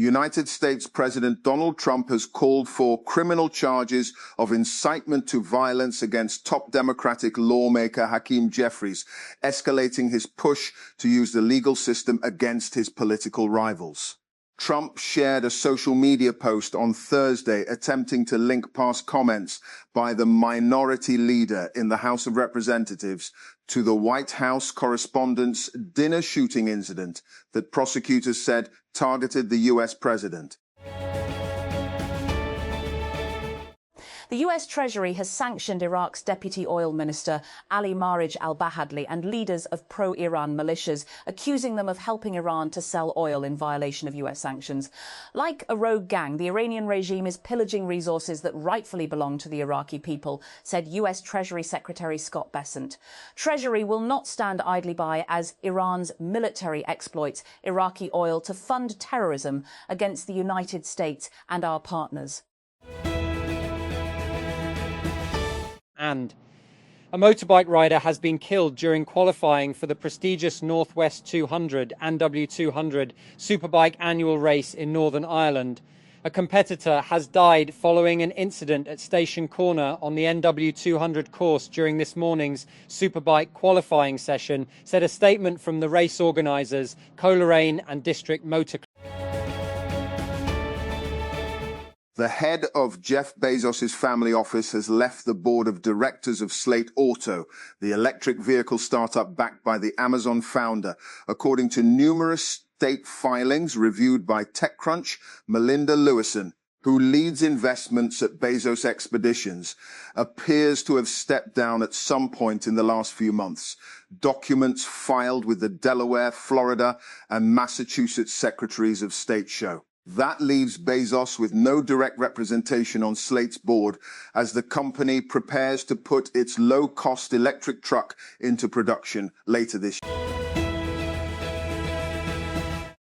United States President Donald Trump has called for criminal charges of incitement to violence against top Democratic lawmaker Hakeem Jeffries, escalating his push to use the legal system against his political rivals. Trump shared a social media post on Thursday attempting to link past comments by the minority leader in the House of Representatives to the White House correspondents' dinner shooting incident that prosecutors said targeted the U.S. president. The US Treasury has sanctioned Iraq's Deputy Oil Minister Ali Marij al-Bahadli and leaders of pro-Iran militias, accusing them of helping Iran to sell oil in violation of US sanctions. Like a rogue gang, the Iranian regime is pillaging resources that rightfully belong to the Iraqi people, said US Treasury Secretary Scott Bessent. Treasury will not stand idly by as Iran's military exploits Iraqi oil to fund terrorism against the United States and our partners. And a motorbike rider has been killed during qualifying for the prestigious Northwest 200 and W200 Superbike annual race in Northern Ireland. A competitor has died following an incident at Station Corner on the NW200 course during this morning's Superbike qualifying session, said a statement from the race organisers, Coleraine and District Motor Club. The head of Jeff Bezos' family office has left the board of directors of Slate Auto, the electric vehicle startup backed by the Amazon founder, according to numerous state filings reviewed by TechCrunch. Melinda Lewison, who leads investments at Bezos Expeditions, appears to have stepped down at some point in the last few months. Documents filed with the Delaware, Florida, and Massachusetts Secretaries of State show. That leaves Bezos with no direct representation on Slate's board as the company prepares to put its low-cost electric truck into production later this year.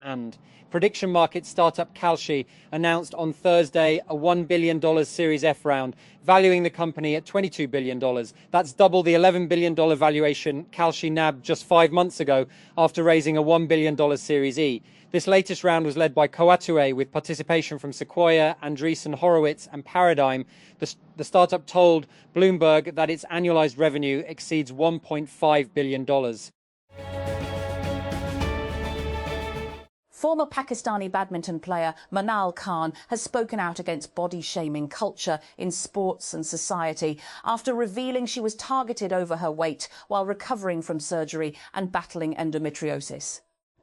And prediction market startup Kalshi announced on Thursday a $1 billion Series F round, valuing the company at $22 billion. That's double the $11 billion valuation Kalshi nabbed just 5 months ago after raising a $1 billion Series E. This latest round was led by Coatue with participation from Sequoia, Andreessen Horowitz and Paradigm. The startup told Bloomberg that its annualized revenue exceeds $1.5 billion. Former Pakistani badminton player Manal Khan has spoken out against body-shaming culture in sports and society after revealing she was targeted over her weight while recovering from surgery and battling endometriosis.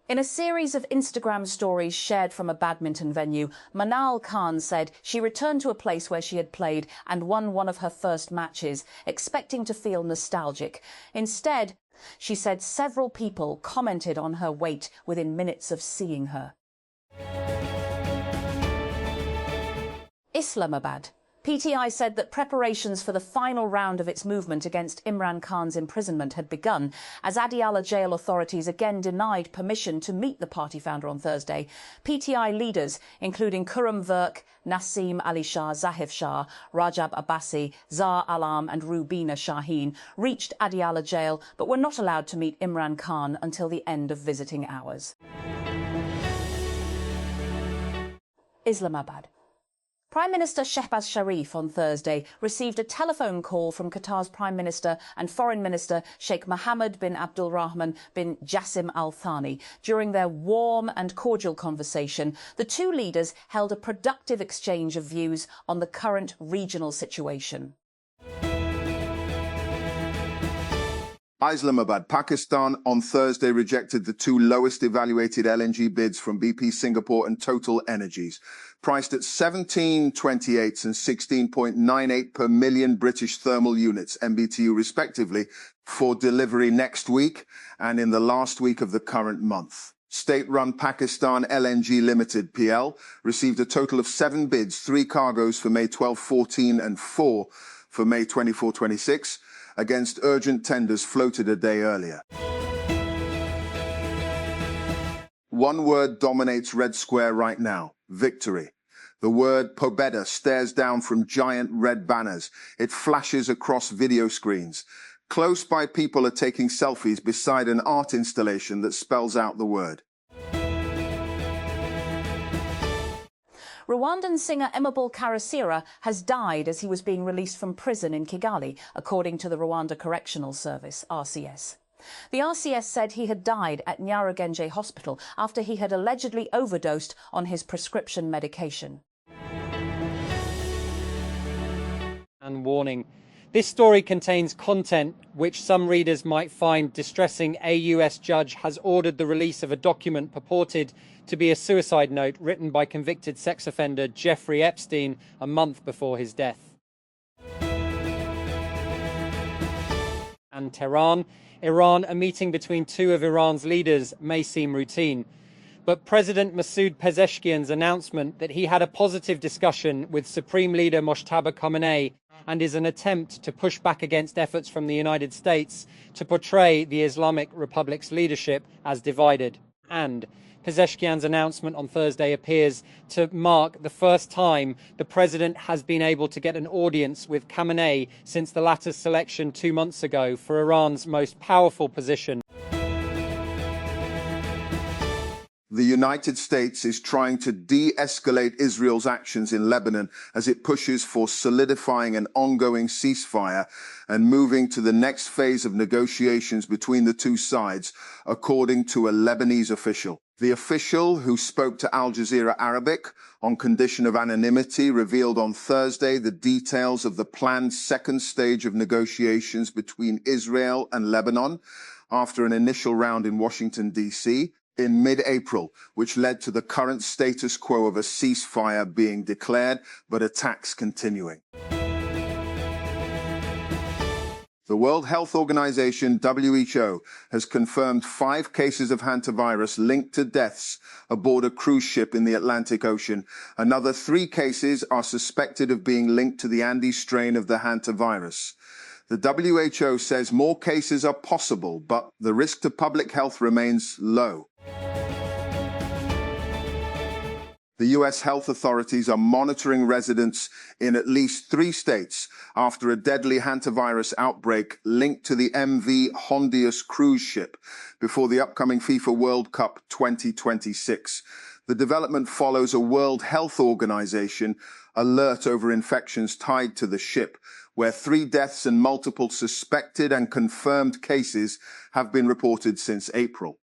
In a series of Instagram stories shared from a badminton venue, Manal Khan said she returned to a place where she had played and won one of her first matches, expecting to feel nostalgic. Instead, she said several people commented on her weight within minutes of seeing her. Islamabad. PTI said that preparations for the final round of its movement against Imran Khan's imprisonment had begun, as Adiala jail authorities again denied permission to meet the party founder on Thursday. PTI leaders, including Khurram Virk, Nassim Ali Shah, Zahif Shah, Rajab Abbasi, Zar Alam and Rubina Shaheen, reached Adiala jail but were not allowed to meet Imran Khan until the end of visiting hours. Islamabad. Prime Minister Shehbaz Sharif on Thursday received a telephone call from Qatar's Prime Minister and Foreign Minister Sheikh Mohammed bin Abdulrahman bin Jassim Al Thani. During their warm and cordial conversation, the two leaders held a productive exchange of views on the current regional situation. Islamabad, Pakistan on Thursday rejected the two lowest evaluated LNG bids from BP Singapore and Total Energies, priced at 17.28 and 16.98 per million British thermal units, MBTU respectively, for delivery next week and in the last week of the current month. State-run Pakistan LNG Limited, Pehel, received a total of 7 bids, 3 cargoes for May 12-14 and 4 for May 24-26, against urgent tenders floated a day earlier. One word dominates Red Square right now: victory. The word Pobeda stares down from giant red banners. It flashes across video screens. Close by, people are taking selfies beside an art installation that spells out the word. Rwandan singer Aimable Karasira has died as he was being released from prison in Kigali, according to the Rwanda Correctional Service, RCS. The RCS said he had died at Nyarugenge Hospital after he had allegedly overdosed on his prescription medication. And warning. This story contains content which some readers might find distressing. A US judge has ordered the release of a document purported to be a suicide note written by convicted sex offender Jeffrey Epstein a month before his death. And Tehran. Iran, a meeting between two of Iran's leaders may seem routine. But President Masoud Pezeshkian's announcement that he had a positive discussion with Supreme Leader Mojtaba Khamenei and is an attempt to push back against efforts from the United States to portray the Islamic Republic's leadership as divided. And Pezeshkian's announcement on Thursday appears to mark the first time the president has been able to get an audience with Khamenei since the latter's selection 2 months ago for Iran's most powerful position. The United States is trying to de-escalate Israel's actions in Lebanon as it pushes for solidifying an ongoing ceasefire and moving to the next phase of negotiations between the two sides, according to a Lebanese official. The official, who spoke to Al Jazeera Arabic on condition of anonymity, revealed on Thursday the details of the planned second stage of negotiations between Israel and Lebanon after an initial round in Washington, D.C., in mid-April, which led to the current status quo of a ceasefire being declared, but attacks continuing. The World Health Organization, WHO, has confirmed 5 cases of hantavirus linked to deaths aboard a cruise ship in the Atlantic Ocean. Another 3 cases are suspected of being linked to the Andes strain of the hantavirus. The WHO says more cases are possible, but the risk to public health remains low. The U.S. health authorities are monitoring residents in at least 3 states after a deadly hantavirus outbreak linked to the MV Hondius cruise ship before the upcoming FIFA World Cup 2026. The development follows a World Health Organization alert over infections tied to the ship, where 3 deaths and multiple suspected and confirmed cases have been reported since April.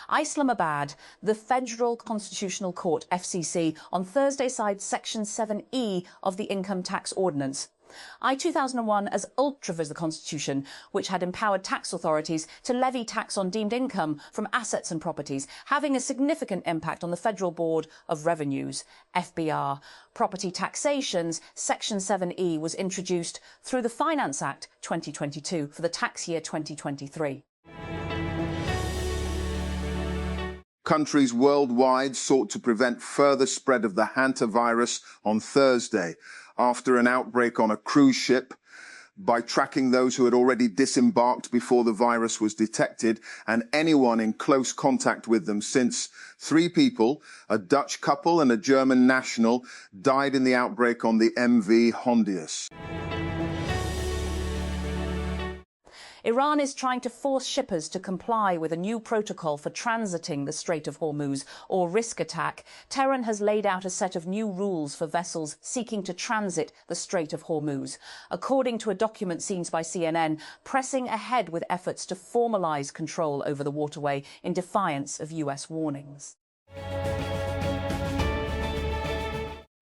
Islamabad, the Federal Constitutional Court, FCC, on Thursday cited Section 7E of the Income Tax Ordinance. I-2001 as ultravires the Constitution, which had empowered tax authorities to levy tax on deemed income from assets and properties, having a significant impact on the Federal Board of Revenue's, FBR. Property taxation's Section 7E was introduced through the Finance Act 2022 for the tax year 2023. Countries worldwide sought to prevent further spread of the hantavirus on Thursday after an outbreak on a cruise ship by tracking those who had already disembarked before the virus was detected and anyone in close contact with them since 3 people, a Dutch couple and a German national, died in the outbreak on the MV Hondius. Iran is trying to force shippers to comply with a new protocol for transiting the Strait of Hormuz, or risk attack. Tehran has laid out a set of new rules for vessels seeking to transit the Strait of Hormuz, according to a document seen by CNN, pressing ahead with efforts to formalise control over the waterway in defiance of US warnings.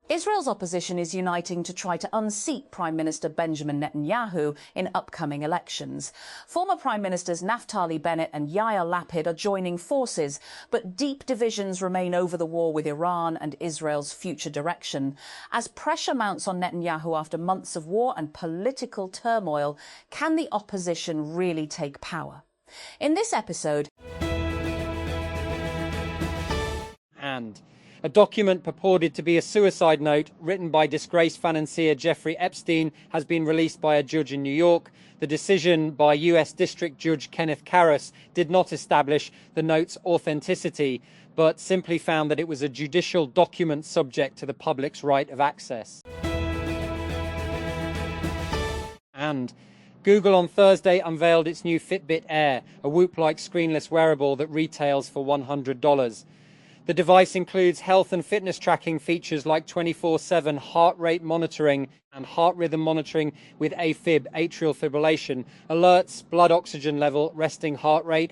Israel's opposition is uniting to try to unseat Prime Minister Benjamin Netanyahu in upcoming elections. Former Prime Ministers Naftali Bennett and Yair Lapid are joining forces, but deep divisions remain over the war with Iran and Israel's future direction. As pressure mounts on Netanyahu after months of war and political turmoil, can the opposition really take power? In this episode... And a document purported to be a suicide note written by disgraced financier Jeffrey Epstein has been released by a judge in New York. The decision by US District Judge Kenneth Karras did not establish the note's authenticity, but simply found that it was a judicial document subject to the public's right of access. And Google on Thursday unveiled its new Fitbit Air, a Whoop-like screenless wearable that retails for $100. The device includes health and fitness tracking features like 24/7 heart rate monitoring and heart rhythm monitoring with AFib, atrial fibrillation, alerts, blood oxygen level, resting heart rate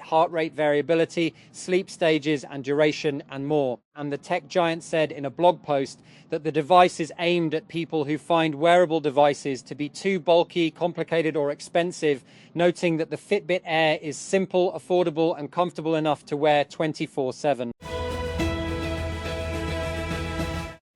variability, sleep stages and duration, and more. And the tech giant said in a blog post that the device is aimed at people who find wearable devices to be too bulky, complicated or expensive, noting that the Fitbit Air is simple, affordable and comfortable enough to wear 24/7.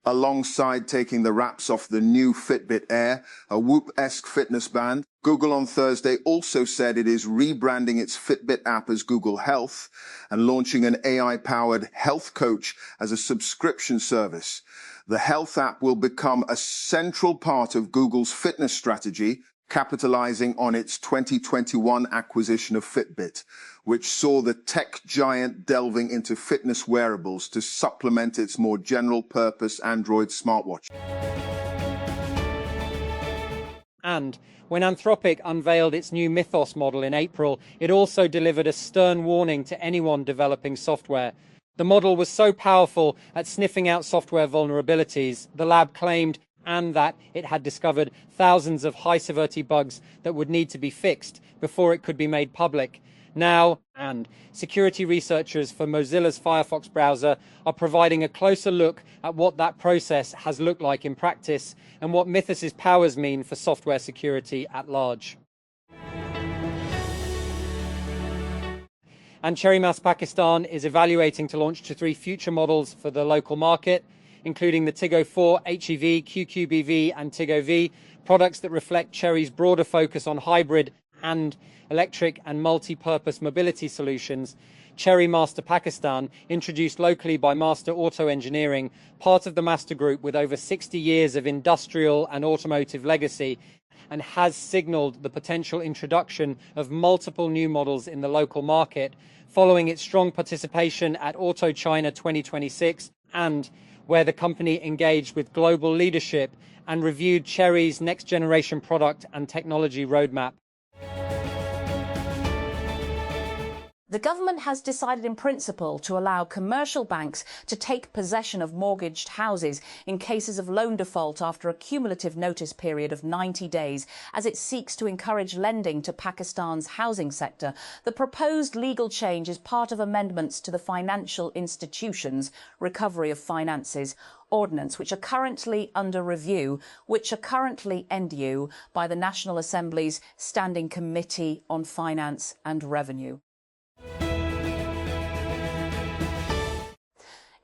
Alongside taking the wraps off the new Fitbit Air, a Whoop-esque fitness band, Google on Thursday also said it is rebranding its Fitbit app as Google Health and launching an AI-powered health coach as a subscription service. The Health app will become a central part of Google's fitness strategy, capitalizing on its 2021 acquisition of Fitbit, which saw the tech giant delving into fitness wearables to supplement its more general-purpose Android smartwatch. And when Anthropic unveiled its new Mythos model in April, it also delivered a stern warning to anyone developing software. The model was so powerful at sniffing out software vulnerabilities, the lab claimed, and that it had discovered thousands of high-severity bugs that would need to be fixed before it could be made public. Now, and security researchers for Mozilla's Firefox browser are providing a closer look at what that process has looked like in practice and what Mythos's powers mean for software security at large. And Cherry Mass Pakistan is evaluating to launch 3 future models for the local market, including the Tiggo 4, HEV, QQBV and Tiggo V, products that reflect Cherry's broader focus on hybrid and electric and multi-purpose mobility solutions. Cherry Master Pakistan, introduced locally by Master Auto Engineering, part of the Master Group with over 60 years of industrial and automotive legacy, and has signaled the potential introduction of multiple new models in the local market, following its strong participation at Auto China 2026, and where the company engaged with global leadership and reviewed Cherry's next-generation product and technology roadmap. The government has decided in principle to allow commercial banks to take possession of mortgaged houses in cases of loan default after a cumulative notice period of 90 days, as it seeks to encourage lending to Pakistan's housing sector. The proposed legal change is part of amendments to the Financial Institutions Recovery of Finances Ordinance, which are currently under review, NDU, by the National Assembly's Standing Committee on Finance and Revenue.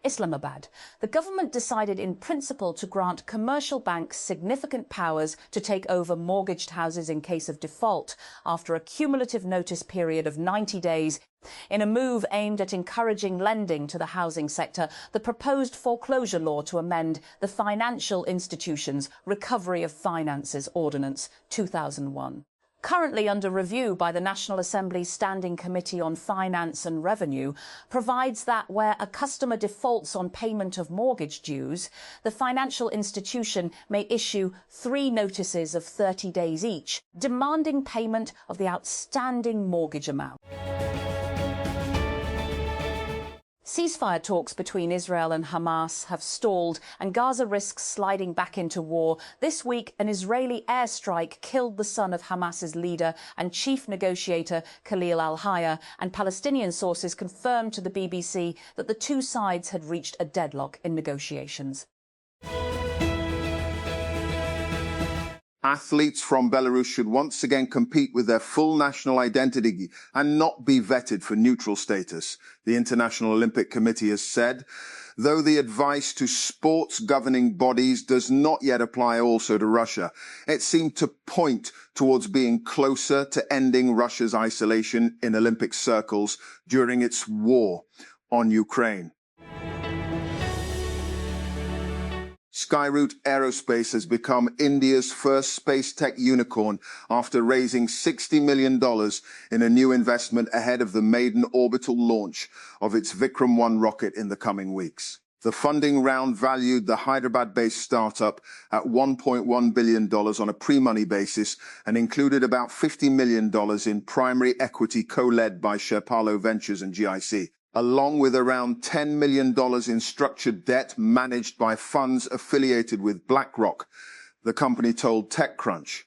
Islamabad. The government decided in principle to grant commercial banks significant powers to take over mortgaged houses in case of default after a cumulative notice period of 90 days. In a move aimed at encouraging lending to the housing sector, the proposed foreclosure law to amend the Financial Institutions Recovery of Finances Ordinance 2001. Currently under review by the National Assembly's Standing Committee on Finance and Revenue, provides that where a customer defaults on payment of mortgage dues, the financial institution may issue 3 notices of 30 days each, demanding payment of the outstanding mortgage amount. Ceasefire talks between Israel and Hamas have stalled and Gaza risks sliding back into war. This week, an Israeli airstrike killed the son of Hamas's leader and chief negotiator Khalil al-Hayya, and Palestinian sources confirmed to the BBC that the two sides had reached a deadlock in negotiations. Athletes from Belarus should once again compete with their full national identity and not be vetted for neutral status, the International Olympic Committee has said, though the advice to sports governing bodies does not yet apply also to Russia. It seemed to point towards being closer to ending Russia's isolation in Olympic circles during its war on Ukraine. Skyroot Aerospace has become India's first space tech unicorn after raising $60 million in a new investment ahead of the maiden orbital launch of its Vikram 1 rocket in the coming weeks. The funding round valued the Hyderabad-based startup at $1.1 billion on a pre-money basis and included about $50 million in primary equity co-led by Sherpalo Ventures and GIC. along with around $10 million in structured debt managed by funds affiliated with BlackRock, the company told TechCrunch.